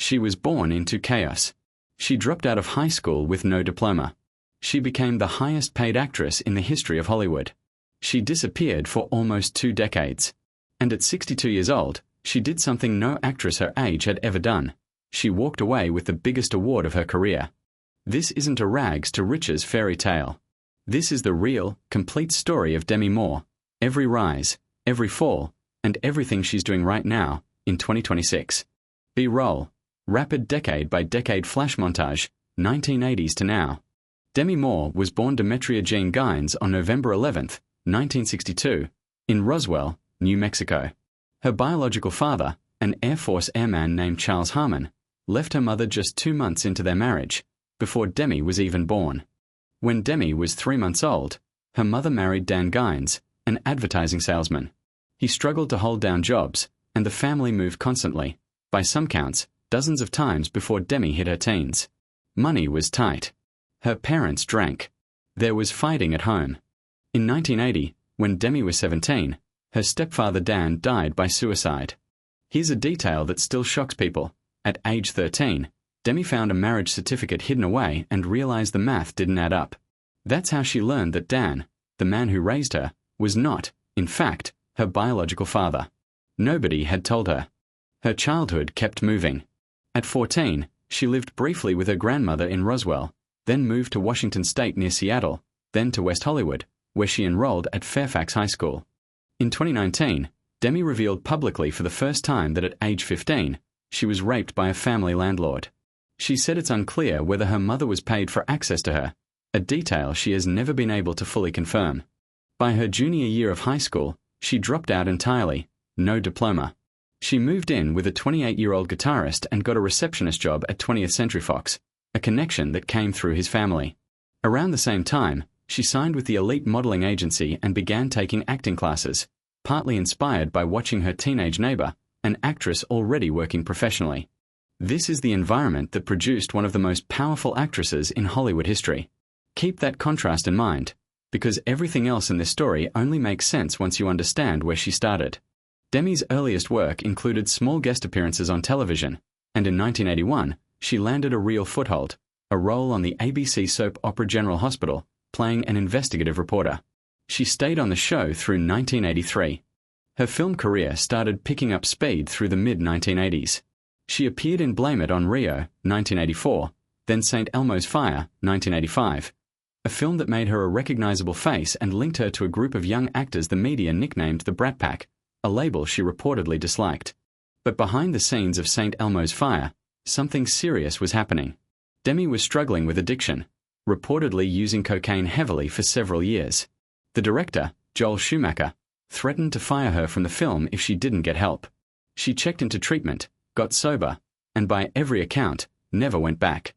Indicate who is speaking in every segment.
Speaker 1: She was born into chaos. She dropped out of high school with no diploma. She became the highest-paid actress in the history of Hollywood. She disappeared for almost 2 decades. And at 62 years old, she did something no actress her age had ever done. She walked away with the biggest award of her career. This isn't a rags to riches fairy tale. This is the real, complete story of Demi Moore, every rise, every fall, and everything she's doing right now, in 2026. B-roll, rapid decade-by-decade flash montage, 1980s to now. Demi Moore was born Demetria Jean Gines on November 11, 1962, in Roswell, New Mexico. Her biological father, an Air Force airman named Charles Harmon, left her mother just 2 months into their marriage, before Demi was even born. When Demi was 3 months old, her mother married Dan Gines, an advertising salesman. He struggled to hold down jobs, and the family moved constantly, by some counts, dozens of times before Demi hit her teens. Money was tight. Her parents drank. There was fighting at home. In 1980, when Demi was 17, her stepfather Dan died by suicide. Here's a detail that still shocks people. At age 13, Demi found a marriage certificate hidden away and realized the math didn't add up. That's how she learned that Dan, the man who raised her, was not, in fact, her biological father. Nobody had told her. Her childhood kept moving. At 14, she lived briefly with her grandmother in Roswell, then moved to Washington State near Seattle, then to West Hollywood, where she enrolled at Fairfax High School. In 2019, Demi revealed publicly for the first time that at age 15, she was raped by a family landlord. She said it's unclear whether her mother was paid for access to her, a detail she has never been able to fully confirm. By her junior year of high school, she dropped out entirely, no diploma. She moved in with a 28-year-old guitarist and got a receptionist job at 20th Century Fox, a connection that came through his family. Around the same time, she signed with the elite modeling agency and began taking acting classes, partly inspired by watching her teenage neighbor, an actress already working professionally. This is the environment that produced one of the most powerful actresses in Hollywood history. Keep that contrast in mind, because everything else in this story only makes sense once you understand where she started. Demi's earliest work included small guest appearances on television, and in 1981, she landed a real foothold, a role on the ABC soap opera General Hospital, playing an investigative reporter. She stayed on the show through 1983. Her film career started picking up speed through the mid-1980s. She appeared in Blame It on Rio, 1984, then St. Elmo's Fire, 1985, a film that made her a recognizable face and linked her to a group of young actors the media nicknamed the Brat Pack, a label she reportedly disliked. But behind the scenes of St. Elmo's Fire, something serious was happening. Demi was struggling with addiction, reportedly using cocaine heavily for several years. The director, Joel Schumacher, threatened to fire her from the film if she didn't get help. She checked into treatment, got sober, and by every account, never went back.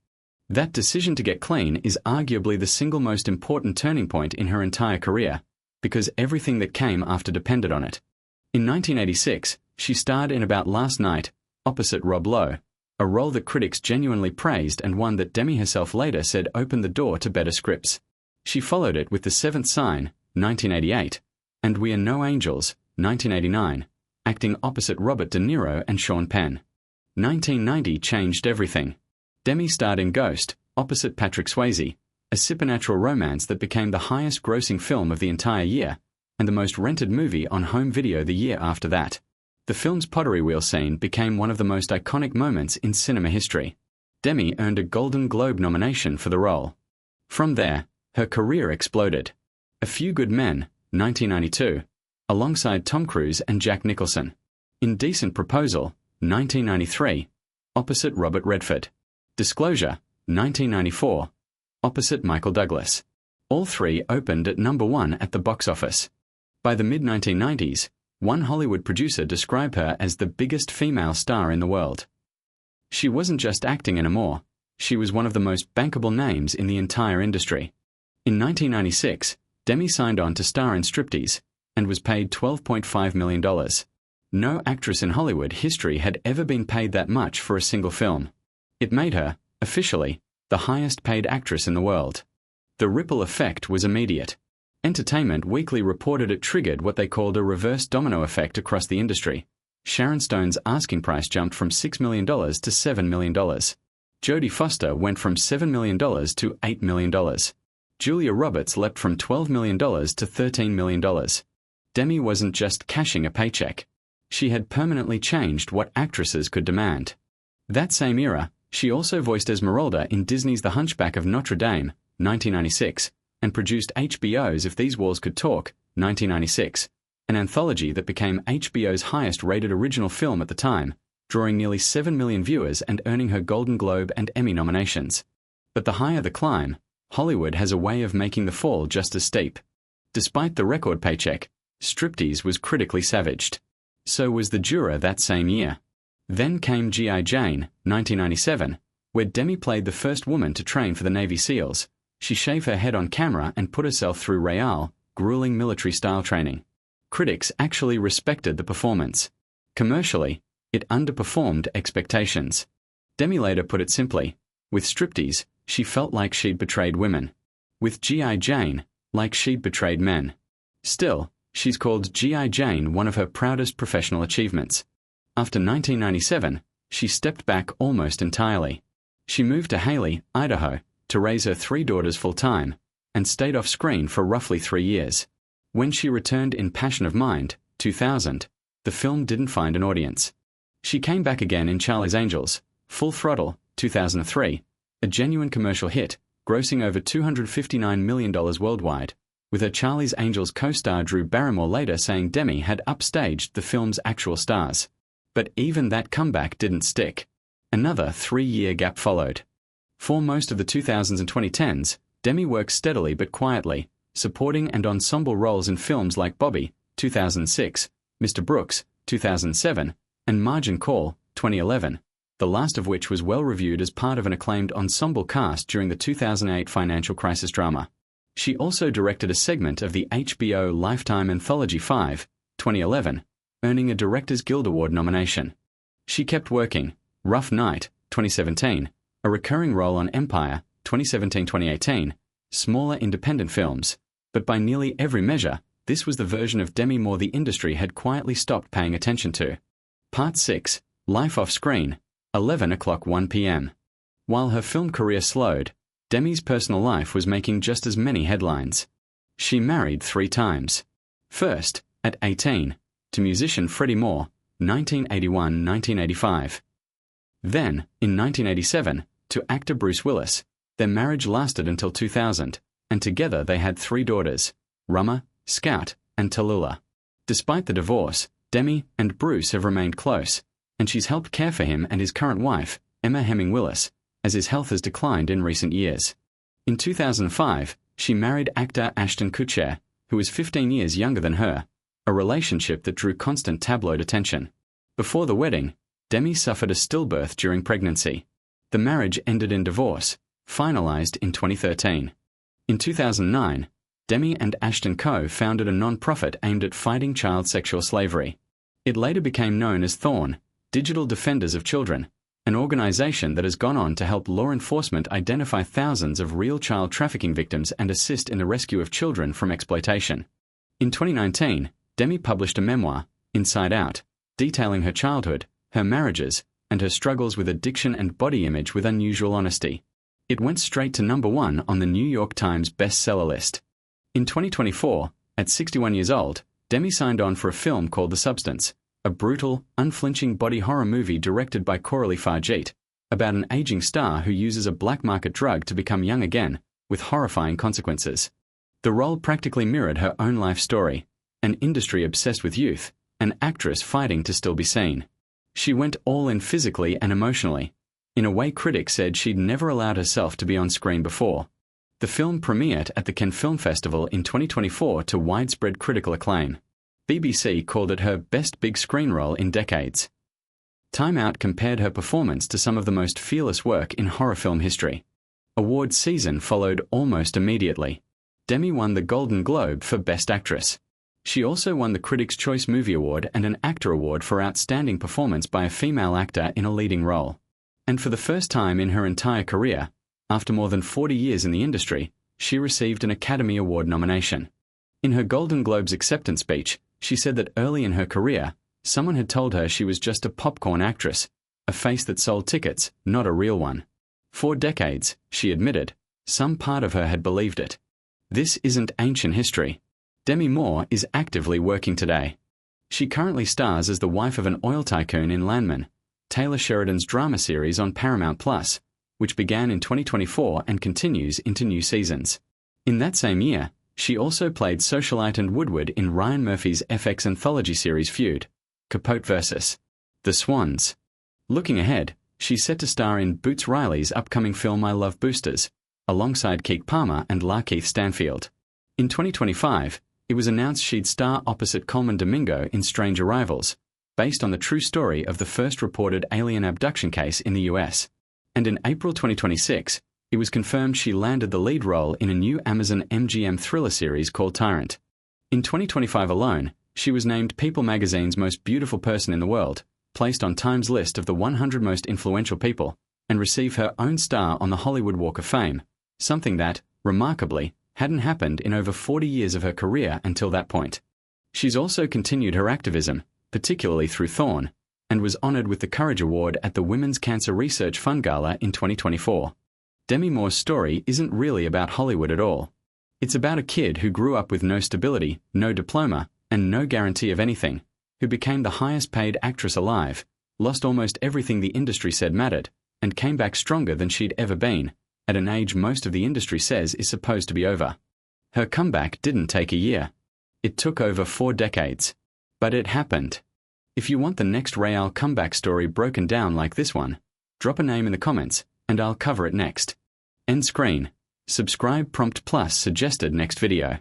Speaker 1: That decision to get clean is arguably the single most important turning point in her entire career, because everything that came after depended on it. In 1986, she starred in About Last Night, opposite Rob Lowe, a role that critics genuinely praised and one that Demi herself later said opened the door to better scripts. She followed it with The Seventh Sign, 1988, and We Are No Angels, 1989, acting opposite Robert De Niro and Sean Penn. 1990 changed everything. Demi starred in Ghost, opposite Patrick Swayze, a supernatural romance that became the highest-grossing film of the entire year, and the most rented movie on home video the year after that. The film's pottery wheel scene became one of the most iconic moments in cinema history. Demi earned a Golden Globe nomination for the role. From there, her career exploded. A Few Good Men, 1992, alongside Tom Cruise and Jack Nicholson. Indecent Proposal, 1993, opposite Robert Redford. Disclosure, 1994, opposite Michael Douglas. All three opened at #1 at the box office. By the mid-1990s, one Hollywood producer described her as the biggest female star in the world. She wasn't just acting anymore, she was one of the most bankable names in the entire industry. In 1996, Demi signed on to star in Striptease, and was paid $12.5 million. No actress in Hollywood history had ever been paid that much for a single film. It made her, officially, the highest-paid actress in the world. The ripple effect was immediate. Entertainment Weekly reported it triggered what they called a reverse domino effect across the industry, Sharon Stone's asking price jumped from $6 million to $7 million. Jodie Foster went from $7 million to $8 million. Julia Roberts leapt from $12 million to $13 million. Demi wasn't just cashing a paycheck. She had permanently changed what actresses could demand. That same era, she also voiced Esmeralda in Disney's The Hunchback of Notre Dame, 1996, and produced HBO's If These Walls Could Talk, 1996, an anthology that became HBO's highest-rated original film at the time, drawing nearly 7 million viewers and earning her Golden Globe and Emmy nominations. But the higher the climb, Hollywood has a way of making the fall just as steep. Despite the record paycheck, striptease was critically savaged. So was The Juror that same year. Then came G.I. Jane, 1997, where Demi played the first woman to train for the Navy SEALs. She shaved her head on camera and put herself through real, grueling military-style training. Critics actually respected the performance. Commercially, it underperformed expectations. Demi later put it simply, with striptease, she felt like she'd betrayed women. With G.I. Jane, like she'd betrayed men. Still, she's called G.I. Jane one of her proudest professional achievements. After 1997, she stepped back almost entirely. She moved to Haley, Idaho, to raise her 3 daughters full-time, and stayed off-screen for roughly 3 years. When she returned in Passion of Mind, 2000, the film didn't find an audience. She came back again in Charlie's Angels, Full Throttle, 2003, a genuine commercial hit, grossing over $259 million worldwide, with her Charlie's Angels co-star Drew Barrymore later saying Demi had upstaged the film's actual stars. But even that comeback didn't stick. Another 3-year gap followed. For most of the 2000s and 2010s, Demi worked steadily but quietly, supporting and ensemble roles in films like Bobby, 2006, Mr. Brooks, 2007, and Margin Call, 2011, the last of which was well reviewed as part of an acclaimed ensemble cast during the 2008 financial crisis drama. She also directed a segment of the HBO Lifetime anthology 5, 2011, earning a Directors Guild Award nomination. She kept working, Rough Night, 2017, a recurring role on Empire, 2017-2018, smaller independent films, but by nearly every measure, this was the version of Demi Moore the industry had quietly stopped paying attention to. Part 6, Life Off Screen, 11:01 p.m. While her film career slowed, Demi's personal life was making just as many headlines. She married 3 times. First, at 18, to musician Freddie Moore, 1981-1985. Then, in 1987, to actor Bruce Willis. Their marriage lasted until 2000, and together they had 3 daughters, Rummer, Scout, and Tallulah. Despite the divorce, Demi and Bruce have remained close, and she's helped care for him and his current wife, Emma Hemming Willis, as his health has declined in recent years. In 2005, she married actor Ashton Kutcher, who was 15 years younger than her, a relationship that drew constant tabloid attention. Before the wedding, Demi suffered a stillbirth during pregnancy. The marriage ended in divorce, finalized in 2013. In 2009, Demi and Ashton co-founded a non-profit aimed at fighting child sexual slavery. It later became known as Thorn, Digital Defenders of Children, an organization that has gone on to help law enforcement identify thousands of real child trafficking victims and assist in the rescue of children from exploitation. In 2019, Demi published a memoir, Inside Out, detailing her childhood, her marriages, and her struggles with addiction and body image with unusual honesty. It went straight to #1 on the New York Times bestseller list. In 2024, at 61 years old, Demi signed on for a film called The Substance, a brutal, unflinching body horror movie directed by Coralie Farjeet, about an aging star who uses a black market drug to become young again, with horrifying consequences. The role practically mirrored her own life story, an industry obsessed with youth, an actress fighting to still be seen. She went all in physically and emotionally, in a way critics said she'd never allowed herself to be on screen before. The film premiered at the Cannes Film Festival in 2024 to widespread critical acclaim. BBC called it her best big screen role in decades. Time Out compared her performance to some of the most fearless work in horror film history. Awards season followed almost immediately. Demi won the Golden Globe for Best Actress. She also won the Critics' Choice Movie Award and an Actor Award for Outstanding Performance by a Female Actor in a Leading Role. And for the first time in her entire career, after more than 40 years in the industry, she received an Academy Award nomination. In her Golden Globes acceptance speech, she said that early in her career, Someone had told her she was just a popcorn actress, a face that sold tickets, not a real one. For decades, she admitted, some part of her had believed it. This isn't ancient history. Demi Moore is actively working today. She currently stars as the wife of an oil tycoon in Landman, Taylor Sheridan's drama series on Paramount+, which began in 2024 and continues into new seasons. In that same year, she also played socialite and Woodward in Ryan Murphy's FX anthology series Feud, Capote vs. The Swans. Looking ahead, she's set to star in Boots Riley's upcoming film I Love Boosters, alongside Keke Palmer and Lakeith Stanfield. In 2025, it was announced she'd star opposite Coleman Domingo in Strange Arrivals, based on the true story of the first reported alien abduction case in the US. And in April 2026, it was confirmed she landed the lead role in a new Amazon MGM thriller series called Tyrant. In 2025 alone, she was named People magazine's most beautiful person in the world, placed on Time's list of the 100 most influential people, and received her own star on the Hollywood Walk of Fame, something that, remarkably, hadn't happened in over 40 years of her career until that point. She's also continued her activism, particularly through Thorn, and was honored with the Courage Award at the Women's Cancer Research Fund Gala in 2024. Demi Moore's story isn't really about Hollywood at all. It's about a kid who grew up with no stability, no diploma, and no guarantee of anything, who became the highest paid actress alive, lost almost everything the industry said mattered, and came back stronger than she'd ever been, at an age most of the industry says is supposed to be over. Her comeback didn't take a year. It took over 4 decades. But it happened. If you want the next Real comeback story broken down like this one, drop a name in the comments, and I'll cover it next. End screen. Subscribe Prompt Plus suggested next video.